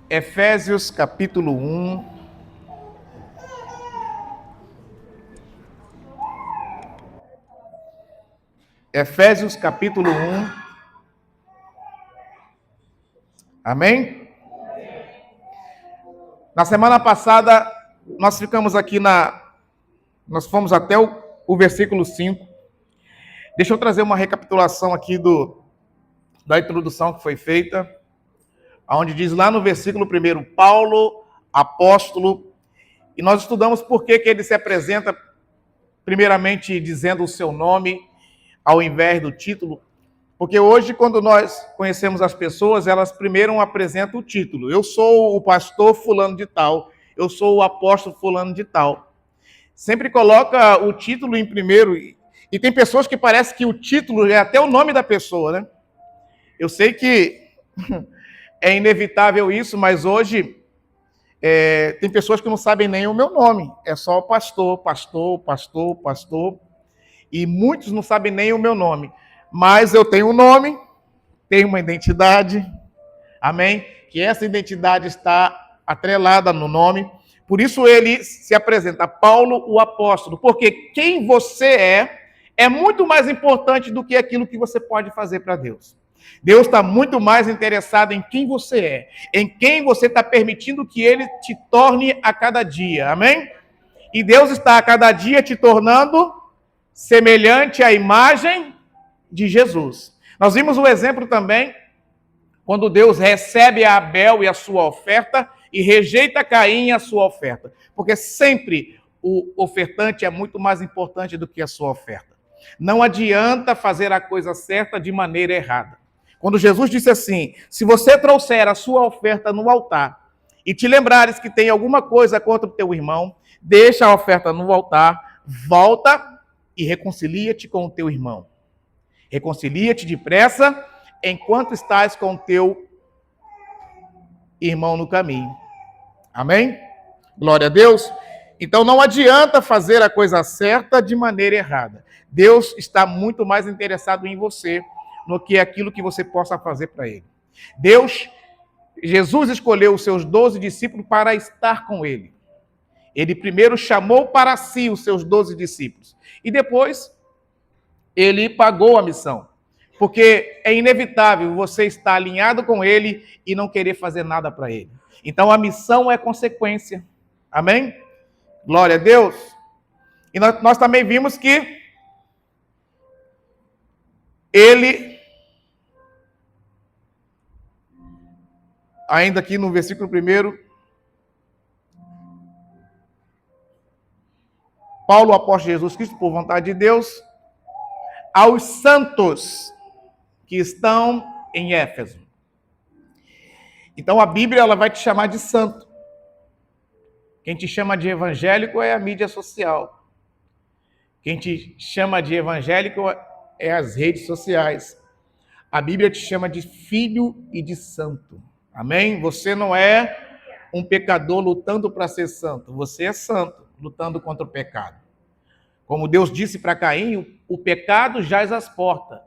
Efésios capítulo 1. Efésios capítulo 1. Amém? Na semana passada, nós ficamos aqui nós fomos até o versículo 5. Deixa eu trazer uma recapitulação aqui da introdução que foi feita, onde diz lá no versículo 1, Paulo, apóstolo, e nós estudamos por que ele se apresenta primeiramente dizendo o seu nome, ao invés do título, porque hoje, quando nós conhecemos as pessoas, elas primeiro apresentam o título. Eu sou o pastor fulano de tal, eu sou o apóstolo fulano de tal. Sempre coloca o título em primeiro, e tem pessoas que parece que o título é até o nome da pessoa, né? Eu sei que é inevitável isso, mas hoje tem pessoas que não sabem nem o meu nome. É só pastor, pastor, pastor, pastor. E muitos não sabem nem o meu nome. Mas eu tenho um nome, tenho uma identidade, amém? Que essa identidade está atrelada no nome. Por isso ele se apresenta, Paulo, o apóstolo. Porque quem você é muito mais importante do que aquilo que você pode fazer para Deus. Deus está muito mais interessado em quem você é, em quem você está permitindo que Ele te torne a cada dia, amém? E Deus está a cada dia te tornando semelhante à imagem de Jesus. Nós vimos o exemplo também, quando Deus recebe a Abel e a sua oferta e rejeita Caim e a sua oferta. Porque sempre o ofertante é muito mais importante do que a sua oferta. Não adianta fazer a coisa certa de maneira errada. Quando Jesus disse assim, se você trouxer a sua oferta no altar e te lembrares que tem alguma coisa contra o teu irmão, deixa a oferta no altar, volta e reconcilia-te com o teu irmão. Reconcilia-te depressa enquanto estás com o teu irmão no caminho. Amém? Glória a Deus. Então não adianta fazer a coisa certa de maneira errada. Deus está muito mais interessado em você do que aquilo que você possa fazer para Ele. Jesus escolheu os seus 12 discípulos para estar com Ele. Ele primeiro chamou para si os seus 12 discípulos. E depois, Ele pagou a missão. Porque é inevitável você estar alinhado com Ele e não querer fazer nada para Ele. Então a missão é consequência. Amém? Glória a Deus. E nós também vimos que Ele, ainda aqui no versículo 1, Paulo, apóstolo de Jesus Cristo, por vontade de Deus, aos santos que estão em Éfeso. Então a Bíblia ela vai te chamar de santo. Quem te chama de evangélico é a mídia social. Quem te chama de evangélico é as redes sociais. A Bíblia te chama de filho e de santo. Amém? Você não é um pecador lutando para ser santo. Você é santo, lutando contra o pecado. Como Deus disse para Caim, o pecado jaz às portas.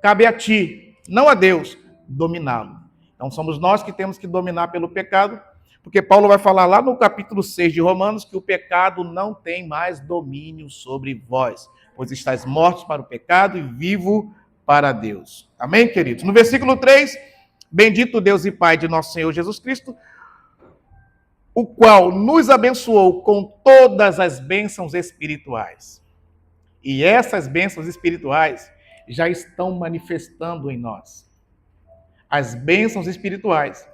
Cabe a ti, não a Deus, dominá-lo. Então somos nós que temos que dominar pelo pecado, porque Paulo vai falar lá no capítulo 6 de Romanos que o pecado não tem mais domínio sobre vós, pois estáis mortos para o pecado e vivo para Deus. Amém, queridos? No versículo 3, bendito Deus e Pai de nosso Senhor Jesus Cristo, o qual nos abençoou com todas as bênçãos espirituais. E essas bênçãos espirituais já estão manifestando em nós. As bênçãos espirituais,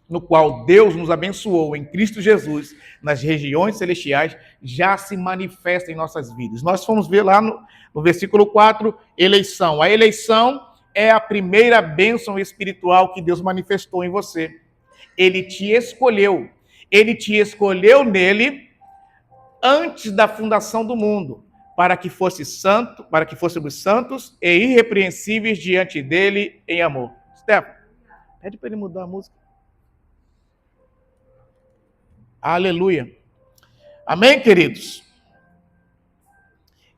no qual Deus nos abençoou em Cristo Jesus, nas regiões celestiais, já se manifestam em nossas vidas. Nós fomos ver lá no versículo 4, eleição. A eleição é a primeira bênção espiritual que Deus manifestou em você. Ele te escolheu. Ele te escolheu nele antes da fundação do mundo, para que fosse santo, para que fôssemos santos e irrepreensíveis diante dele em amor. Stefano, pede para ele mudar a música. Aleluia. Amém, queridos?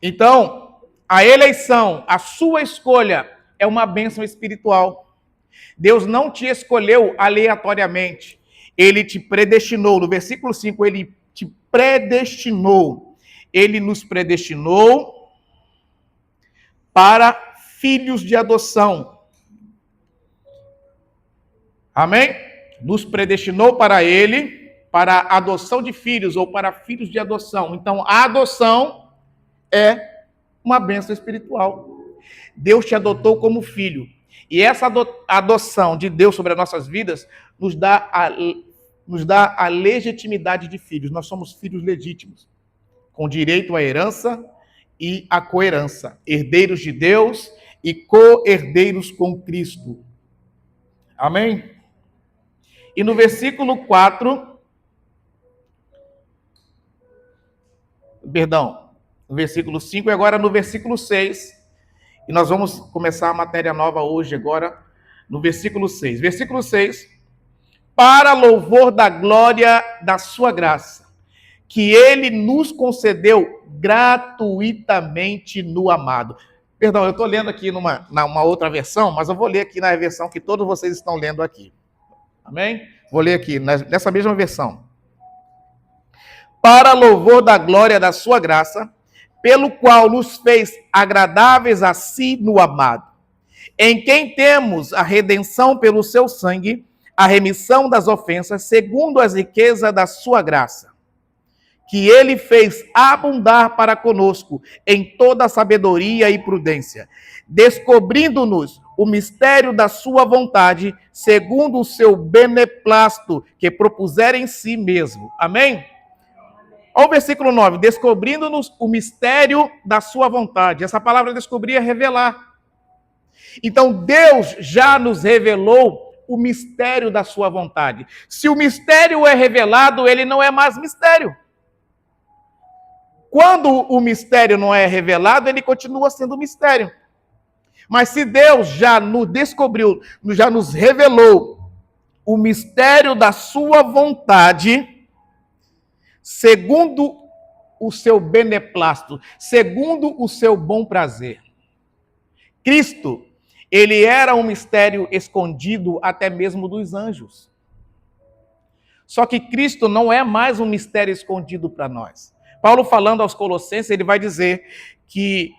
Então, a eleição, a sua escolha é uma bênção espiritual. Deus não te escolheu aleatoriamente. Ele te predestinou. No versículo 5, ele te predestinou. Ele nos predestinou para filhos de adoção. Amém? Nos predestinou para ele, para a adoção de filhos ou para filhos de adoção. Então, a adoção é uma bênção espiritual. Deus te adotou como filho. E essa adoção de Deus sobre as nossas vidas nos dá a legitimidade de filhos. Nós somos filhos legítimos, com direito à herança e à coherança. Herdeiros de Deus e co-herdeiros com Cristo. Amém? E no versículo 4... Perdão, no versículo 5 e agora no versículo 6. E nós vamos começar a matéria nova hoje, agora, no versículo 6. Versículo 6. Para louvor da glória da sua graça, que ele nos concedeu gratuitamente no amado. Perdão, eu estou lendo aqui numa outra versão, mas eu vou ler aqui na versão que todos vocês estão lendo aqui. Amém? Vou ler aqui, nessa mesma versão. Para louvor da glória da sua graça, pelo qual nos fez agradáveis a si no amado, em quem temos a redenção pelo seu sangue, a remissão das ofensas, segundo as riquezas da sua graça, que ele fez abundar para conosco em toda sabedoria e prudência, descobrindo-nos o mistério da sua vontade, segundo o seu beneplácito, que propusera em si mesmo. Amém? Olha o versículo 9, descobrindo-nos o mistério da sua vontade. Essa palavra descobrir é revelar. Então, Deus já nos revelou o mistério da sua vontade. Se o mistério é revelado, ele não é mais mistério. Quando o mistério não é revelado, ele continua sendo mistério. Mas se Deus já nos descobriu, já nos revelou o mistério da sua vontade, segundo o seu beneplácito, segundo o seu bom prazer. Cristo, ele era um mistério escondido até mesmo dos anjos. Só que Cristo não é mais um mistério escondido para nós. Paulo, falando aos Colossenses, ele vai dizer que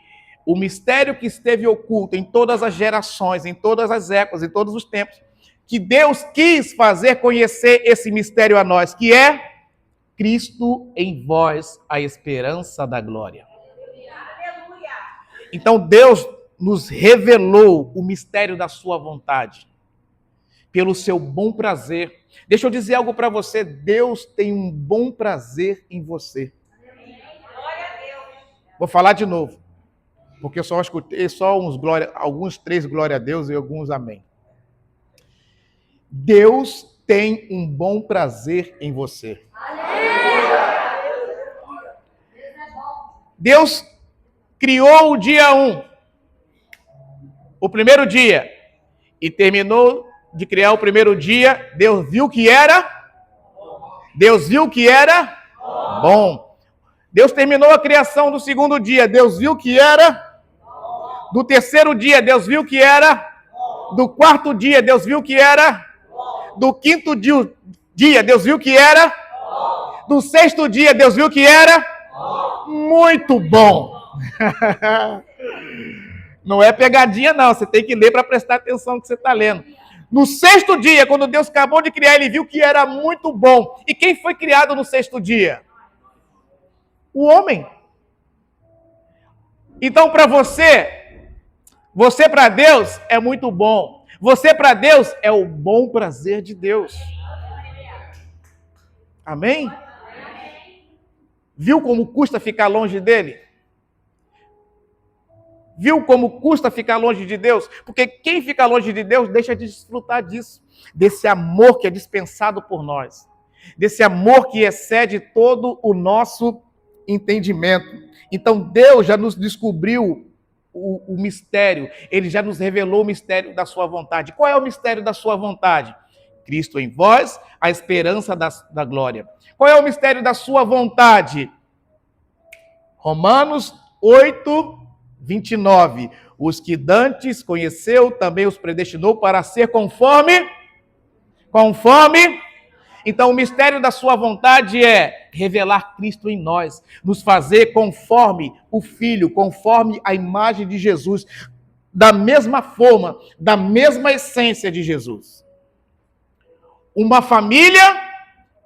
o mistério que esteve oculto em todas as gerações, em todas as épocas, em todos os tempos, que Deus quis fazer conhecer esse mistério a nós, que é Cristo em vós, a esperança da glória. Então Deus nos revelou o mistério da sua vontade, pelo seu bom prazer. Deixa eu dizer algo para você, Deus tem um bom prazer em você. Vou falar de novo, porque eu só escutei alguns 3 glória a Deus e alguns amém. Deus tem um bom prazer em você. Deus criou o dia 1, o primeiro dia, e terminou de criar o primeiro dia, Deus viu que era bom. Deus terminou a criação do segundo dia, Deus viu que era do terceiro dia, Deus viu que era do quarto dia, Deus viu que era do quinto dia, Deus viu que era do sexto dia, Deus viu que era muito bom. Não é pegadinha, não. Você tem que ler para prestar atenção no que você está lendo. No sexto dia, quando Deus acabou de criar, ele viu que era muito bom. E quem foi criado no sexto dia? O homem. Então, para você para Deus é muito bom. Você para Deus é o bom prazer de Deus. Amém? Viu como custa ficar longe dele? Viu como custa ficar longe de Deus? Porque quem fica longe de Deus deixa de desfrutar disso, desse amor que é dispensado por nós, desse amor que excede todo o nosso entendimento. Então Deus já nos descobriu o mistério, ele já nos revelou o mistério da sua vontade. Qual é o mistério da sua vontade? Cristo em vós, a esperança da glória. Qual é o mistério da sua vontade? Romanos 8, 29. Os que dantes conheceu, também os predestinou para ser conforme. Então, o mistério da sua vontade é revelar Cristo em nós, nos fazer conforme o Filho, conforme a imagem de Jesus, da mesma forma, da mesma essência de Jesus. Uma família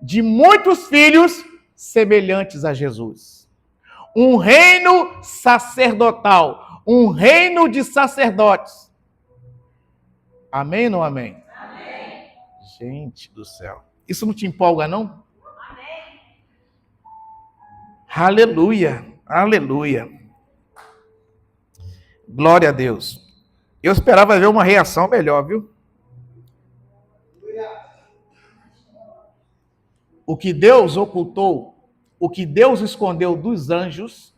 de muitos filhos semelhantes a Jesus. Um reino sacerdotal, um reino de sacerdotes. Amém ou não amém? Amém. Gente do céu. Isso não te empolga, não? Amém. Aleluia, aleluia. Glória a Deus. Eu esperava ver uma reação melhor, viu? O que Deus ocultou, o que Deus escondeu dos anjos,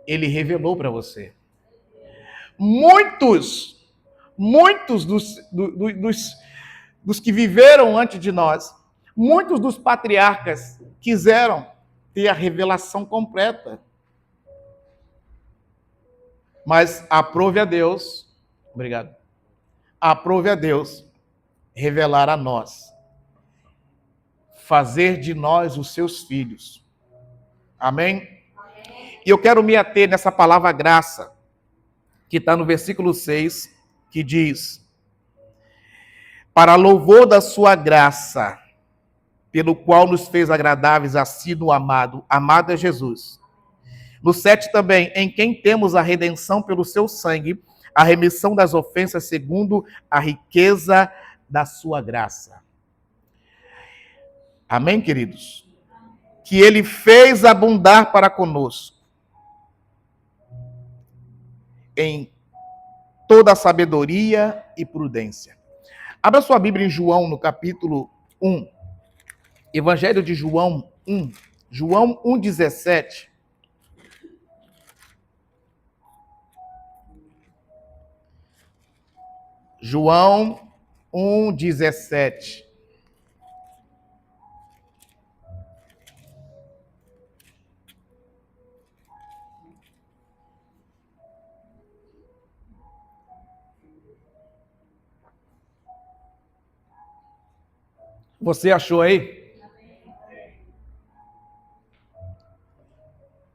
Ele revelou para você. Muitos dos que viveram antes de nós, muitos dos patriarcas quiseram ter a revelação completa. Mas aprove a Deus, obrigado, aprove a Deus revelar a nós, fazer de nós os seus filhos. Amém? E eu quero me ater nessa palavra graça, que está no versículo 6, que diz: para louvor da sua graça, pelo qual nos fez agradáveis a si no amado. Amado é Jesus. No 7 também, em quem temos a redenção pelo seu sangue, a remissão das ofensas segundo a riqueza da sua graça. Amém, queridos? Que ele fez abundar para conosco em toda sabedoria e prudência. Abra sua Bíblia em João, no capítulo 1. Evangelho de João 1. João 1,17. João 1,17. Você achou aí?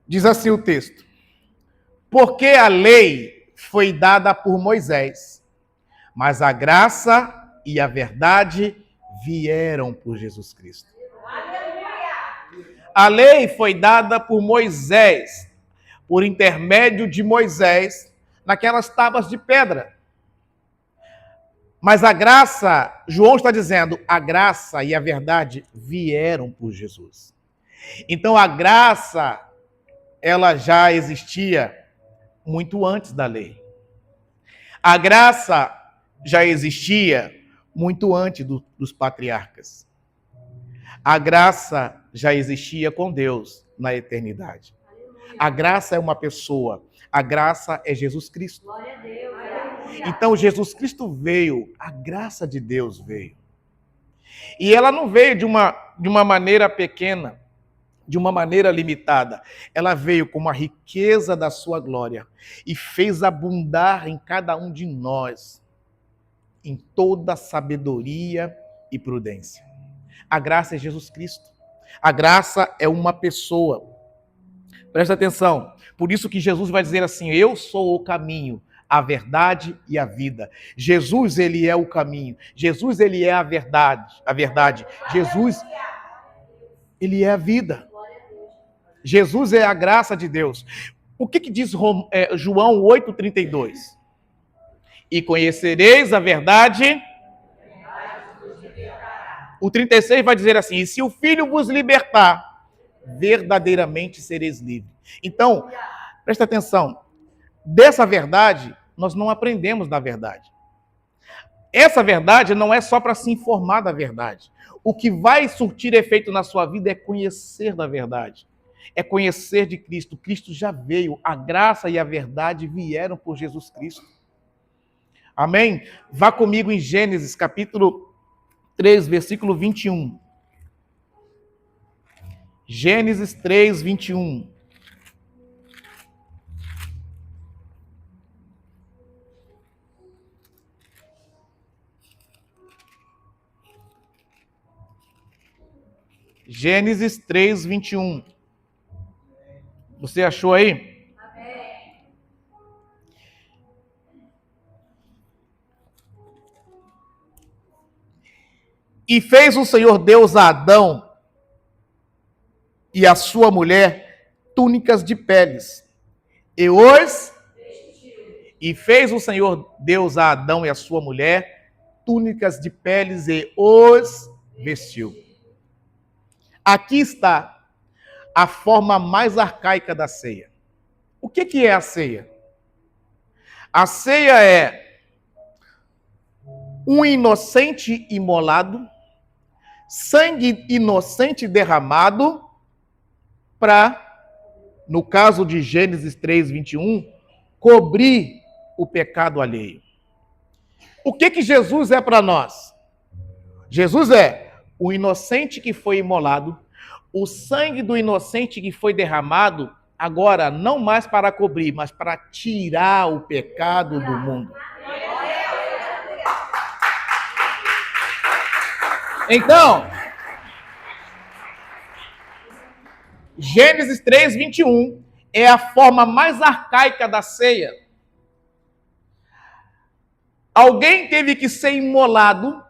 Diz assim o texto: porque a lei foi dada por Moisés, mas a graça e a verdade vieram por Jesus Cristo. A lei foi dada por Moisés, por intermédio de Moisés, naquelas tábuas de pedra. Mas a graça, João está dizendo, a graça e a verdade vieram por Jesus. Então a graça, ela já existia muito antes da lei. A graça já existia muito antes dos patriarcas. A graça já existia com Deus na eternidade. A graça é uma pessoa. A graça é Jesus Cristo. Glória a Deus. Então Jesus Cristo veio, a graça de Deus veio. E ela não veio de uma maneira pequena, de uma maneira limitada. Ela veio com a riqueza da sua glória e fez abundar em cada um de nós, em toda sabedoria e prudência. A graça é Jesus Cristo. A graça é uma pessoa. Presta atenção. Por isso que Jesus vai dizer assim: eu sou o caminho, a verdade e a vida. Jesus, ele é o caminho. Jesus, ele é a verdade. Jesus, ele é a vida. Jesus é a graça de Deus. O que diz João 8,32? E conhecereis a verdade. O 36 vai dizer assim: e se o Filho vos libertar, verdadeiramente sereis livres. Então, presta atenção. Dessa verdade, nós não aprendemos da verdade. Essa verdade não é só para se informar da verdade. O que vai surtir efeito na sua vida é conhecer da verdade. É conhecer de Cristo. Cristo já veio. A graça e a verdade vieram por Jesus Cristo. Amém? Vá comigo em Gênesis, capítulo 3, versículo 21. Gênesis 3, 21. Gênesis 3, 21. Você achou aí? E fez o Senhor Deus a Adão e a sua mulher túnicas de peles. E fez o Senhor Deus a Adão e a sua mulher túnicas de peles e os vestiu. Aqui está a forma mais arcaica da ceia. O que é a ceia? A ceia é um inocente imolado, sangue inocente derramado para, no caso de Gênesis 3, 21, cobrir o pecado alheio. O que Jesus é para nós? Jesus é o inocente que foi imolado, o sangue do inocente que foi derramado, agora não mais para cobrir, mas para tirar o pecado do mundo. Então, Gênesis 3, 21 é a forma mais arcaica da ceia. Alguém teve que ser imolado,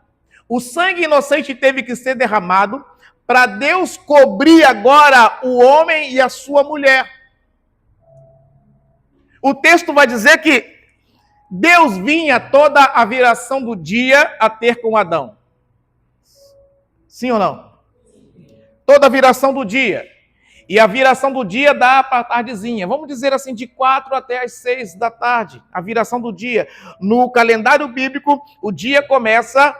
o sangue inocente teve que ser derramado, para Deus cobrir agora o homem e a sua mulher. O texto vai dizer que Deus vinha toda a viração do dia a ter com Adão. Sim ou não? Toda a viração do dia. E a viração do dia dá para a tardezinha. Vamos dizer assim, de 4 até as 6 da tarde. A viração do dia. No calendário bíblico, o dia começa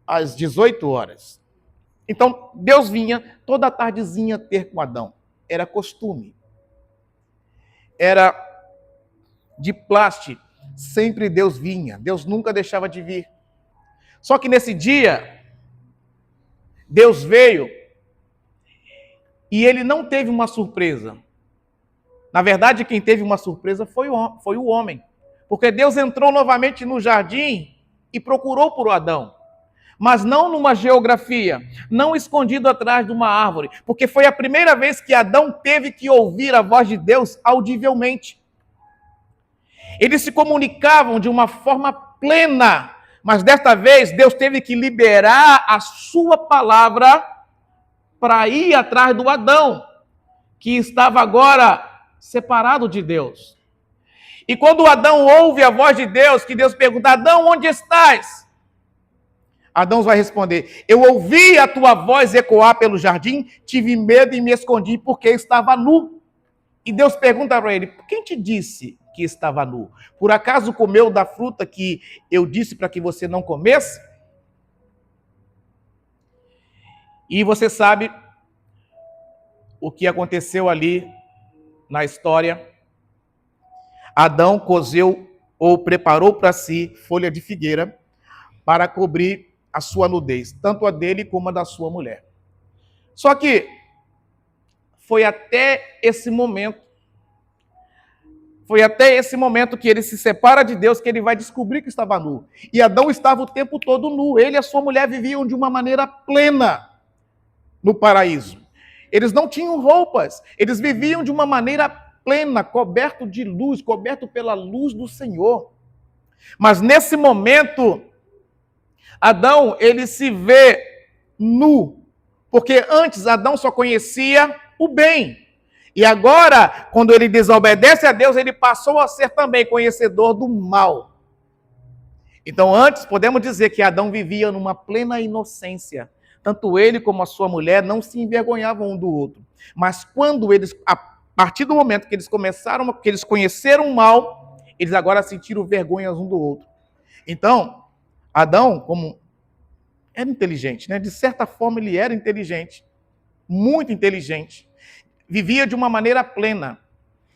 às 18 horas. Então, Deus vinha toda a tardezinha ter com Adão. Era costume. Era de plástico. Sempre Deus vinha. Deus nunca deixava de vir. Só que nesse dia, Deus veio e ele não teve uma surpresa. Na verdade, quem teve uma surpresa foi o homem. Porque Deus entrou novamente no jardim e procurou por Adão. Mas não numa geografia, não escondido atrás de uma árvore, porque foi a primeira vez que Adão teve que ouvir a voz de Deus audivelmente. Eles se comunicavam de uma forma plena, mas desta vez Deus teve que liberar a sua palavra para ir atrás do Adão, que estava agora separado de Deus. E quando Adão ouve a voz de Deus, que Deus pergunta: Adão, onde estás? Adão vai responder: eu ouvi a tua voz ecoar pelo jardim, tive medo e me escondi porque estava nu. E Deus pergunta para ele: quem te disse que estava nu? Por acaso comeu da fruta que eu disse para que você não comesse? E você sabe o que aconteceu ali na história. Adão cozeu ou preparou para si folha de figueira para cobrir a sua nudez, tanto a dele como a da sua mulher. Só que foi até esse momento que ele se separa de Deus, que ele vai descobrir que estava nu. E Adão estava o tempo todo nu. Ele e a sua mulher viviam de uma maneira plena no paraíso. Eles não tinham roupas, eles viviam de uma maneira plena, coberto de luz, coberto pela luz do Senhor. Mas nesse momento, Adão, ele se vê nu, porque antes Adão só conhecia o bem. E agora, quando ele desobedece a Deus, ele passou a ser também conhecedor do mal. Então, antes, podemos dizer que Adão vivia numa plena inocência. Tanto ele como a sua mulher não se envergonhavam um do outro. Mas quando eles, a partir do momento que eles conheceram o mal, eles agora sentiram vergonhas um do outro. Então, Adão, como era inteligente, né? De certa forma ele era inteligente, muito inteligente, vivia de uma maneira plena.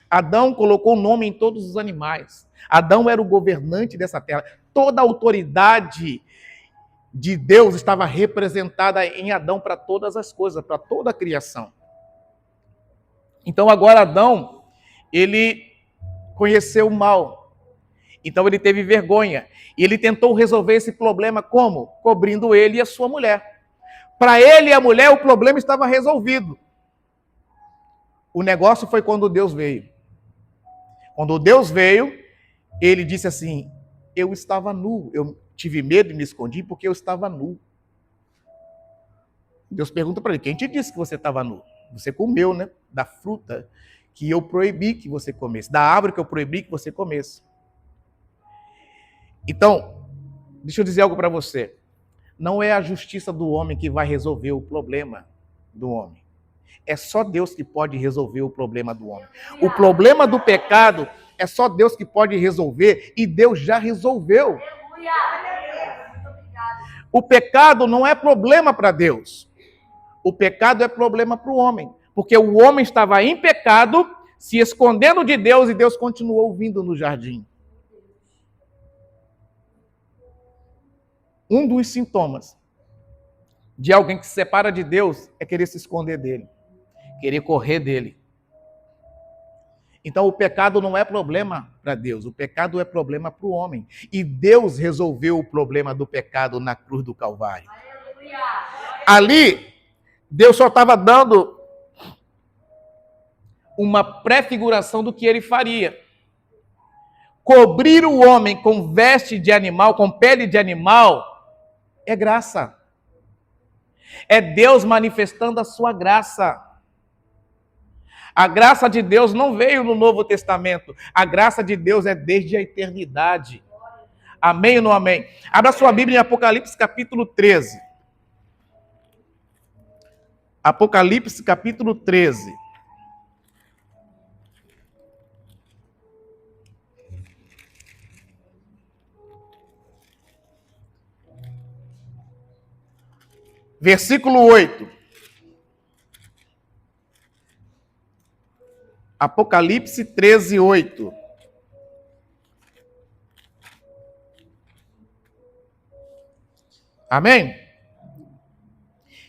Adão colocou nome em todos os animais. Adão era o governante dessa terra. Toda a autoridade de Deus estava representada em Adão para todas as coisas, para toda a criação. Então agora Adão, ele conheceu o mal. Então ele teve vergonha. E ele tentou resolver esse problema como? Cobrindo ele e a sua mulher. Para ele e a mulher, o problema estava resolvido. O negócio foi quando Deus veio. Quando Deus veio, ele disse assim: eu estava nu. Eu tive medo e me escondi porque eu estava nu. Deus pergunta para ele: quem te disse que você estava nu? Você comeu, né? Da fruta que eu proibi que você comesse. Da árvore que eu proibi que você comesse. Então, deixa eu dizer algo para você. Não é a justiça do homem que vai resolver o problema do homem. É só Deus que pode resolver o problema do homem. O problema do pecado é só Deus que pode resolver e Deus já resolveu. O pecado não é problema para Deus. O pecado é problema para o homem. Porque o homem estava em pecado, se escondendo de Deus, e Deus continuou vindo no jardim. Um dos sintomas de alguém que se separa de Deus é querer se esconder dele, querer correr dele. Então o pecado não é problema para Deus, o pecado é problema para o homem. E Deus resolveu o problema do pecado na cruz do Calvário. Ali, Deus só estava dando uma prefiguração do que ele faria. Cobrir o homem com veste de animal, com pele de animal, é graça. É Deus manifestando a sua graça. A graça de Deus não veio no Novo Testamento. A graça de Deus é desde a eternidade. Amém ou não amém? Abra sua Bíblia em Apocalipse capítulo 13. Apocalipse capítulo 13. Versículo 8. Apocalipse 13, 8. Amém?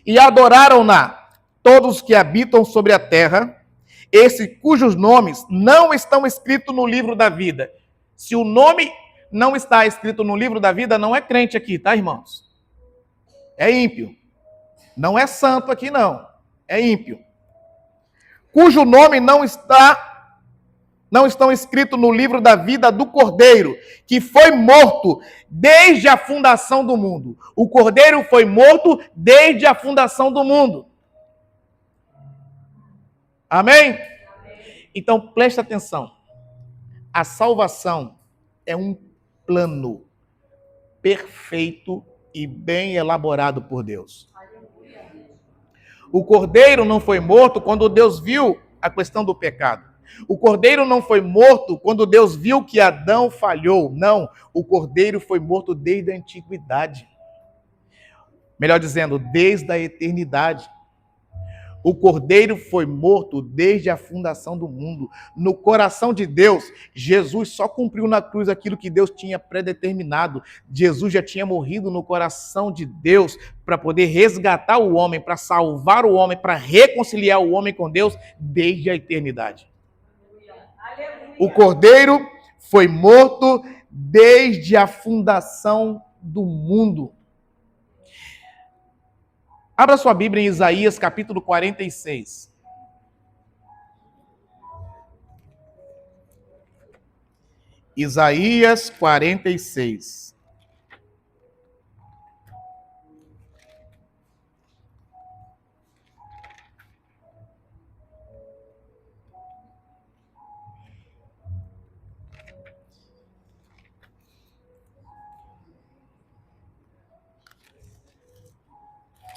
E adoraram-na todos que habitam sobre a terra, cujos nomes não estão escritos no livro da vida. Se o nome não está escrito no livro da vida, não é crente aqui, tá, irmãos? É ímpio. Não é santo aqui, não. É ímpio. Cujo nome não estão escritos no livro da vida do Cordeiro, que foi morto desde a fundação do mundo. O Cordeiro foi morto desde a fundação do mundo. Amém? Então, preste atenção. A salvação é um plano perfeito e bem elaborado por Deus. O Cordeiro não foi morto quando Deus viu a questão do pecado. O Cordeiro não foi morto quando Deus viu que Adão falhou. Não, o Cordeiro foi morto desde a antiguidade. Melhor dizendo, desde a eternidade. O Cordeiro foi morto desde a fundação do mundo. No coração de Deus, Jesus só cumpriu na cruz aquilo que Deus tinha predeterminado. Jesus já tinha morrido no coração de Deus para poder resgatar o homem, para salvar o homem, para reconciliar o homem com Deus desde a eternidade. O Cordeiro foi morto desde a fundação do mundo. Abra sua Bíblia em Isaías, capítulo 46. Isaías 46.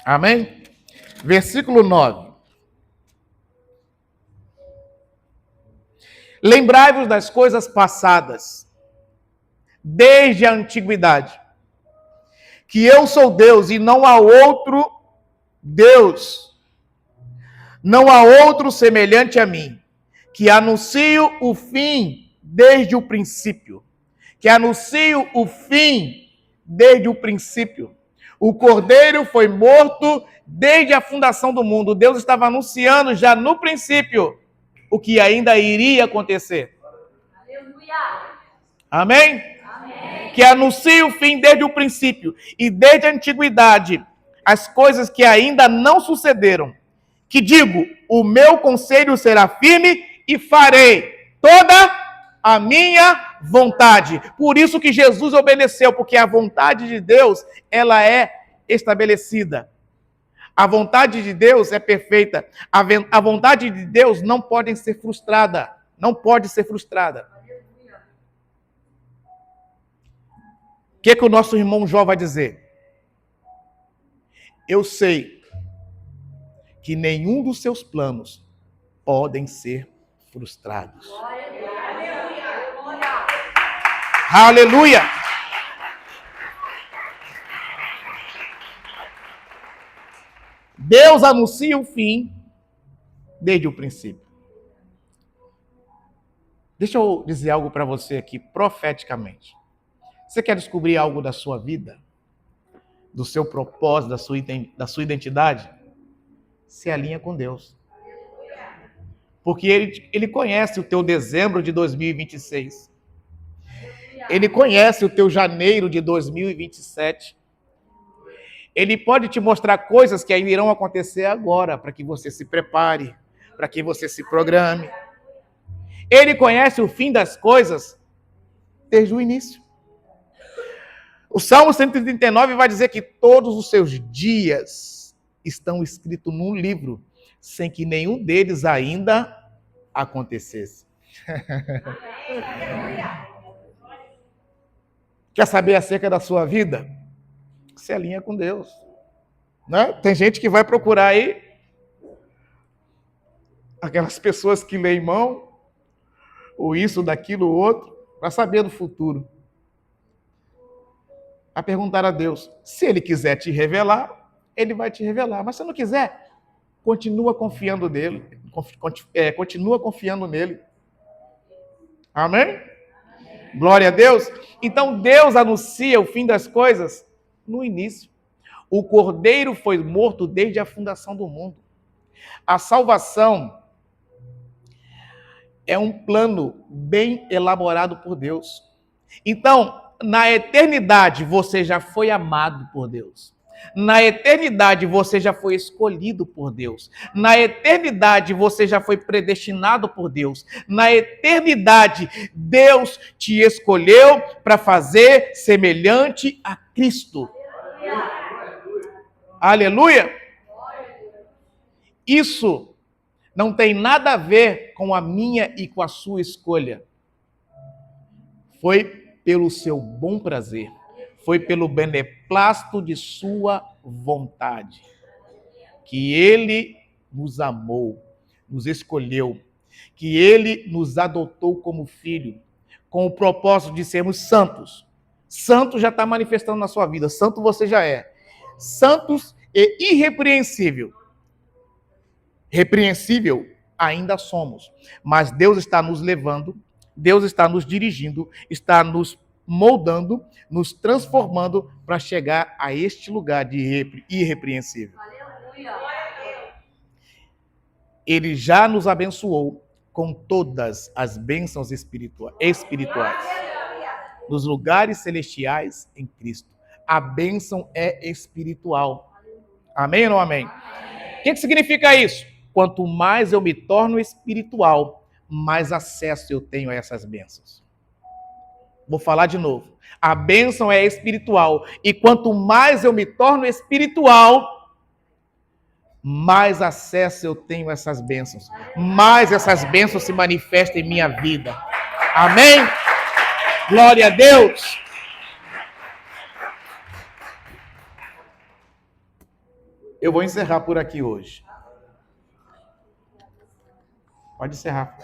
Amém? Versículo 9. Lembrai-vos das coisas passadas, desde a antiguidade, que eu sou Deus e não há outro Deus, não há outro semelhante a mim, que anuncio o fim desde o princípio, que anuncio o fim desde o princípio. O Cordeiro foi morto desde a fundação do mundo. Deus estava anunciando já no princípio o que ainda iria acontecer. Aleluia. Amém? Amém? Que anuncia o fim desde o princípio. E desde a antiguidade, as coisas que ainda não sucederam. Que digo, o meu conselho será firme e farei toda a minha vontade. Por isso que Jesus obedeceu, porque a vontade de Deus, ela é estabelecida. A vontade de Deus é perfeita. A vontade de Deus não pode ser frustrada. Não pode ser frustrada. O que o nosso irmão Jó vai dizer? Eu sei que nenhum dos seus planos podem ser frustrados. Aleluia! Deus anuncia o fim desde o princípio. Deixa eu dizer algo para você aqui, profeticamente. Você quer descobrir algo da sua vida? Do seu propósito, da sua identidade? Se alinha com Deus. Porque Ele conhece o teu dezembro de 2026. Ele conhece o teu janeiro de 2027. Ele pode te mostrar coisas que ainda irão acontecer agora, para que você se prepare, para que você se programe. Ele conhece o fim das coisas desde o início. O Salmo 139 vai dizer que todos os seus dias estão escritos num livro, sem que nenhum deles ainda acontecesse. Quer saber acerca da sua vida? Se alinha com Deus. Né? Tem gente que vai procurar aí aquelas pessoas que leem mão, ou isso, daquilo, ou outro, para saber do futuro. A perguntar a Deus, se Ele quiser te revelar, Ele vai te revelar. Mas se não quiser, continua confiando nele. Continua confiando nele. Amém? Glória a Deus. Então Deus anuncia o fim das coisas no início. O Cordeiro foi morto desde a fundação do mundo. A salvação é um plano bem elaborado por Deus. Então, na eternidade, você já foi amado por Deus. Na eternidade, você já foi escolhido por Deus. Na eternidade, você já foi predestinado por Deus. Na eternidade, Deus te escolheu para fazer semelhante a Cristo. Aleluia! Isso não tem nada a ver com a minha e com a sua escolha. Foi pelo seu bom prazer. Foi pelo beneplácito de sua vontade. Que Ele nos amou, nos escolheu. Que Ele nos adotou como filho. Com o propósito de sermos santos. Santo já está manifestando na sua vida. Santo você já é. Santos e irrepreensível. Repreensível ainda somos, mas Deus está nos levando, Deus está nos dirigindo, está nos moldando, nos transformando para chegar a este lugar de irrepreensível. Ele já nos abençoou com todas as bênçãos espirituais nos lugares celestiais em Cristo. A bênção é espiritual. Amém ou não amém? O que significa isso? Quanto mais eu me torno espiritual, mais acesso eu tenho a essas bênçãos. Vou falar de novo. A bênção é espiritual. E quanto mais eu me torno espiritual, mais acesso eu tenho a essas bênçãos. Mais essas bênçãos se manifestam em minha vida. Amém? Glória a Deus! Eu vou encerrar por aqui hoje. Pode encerrar.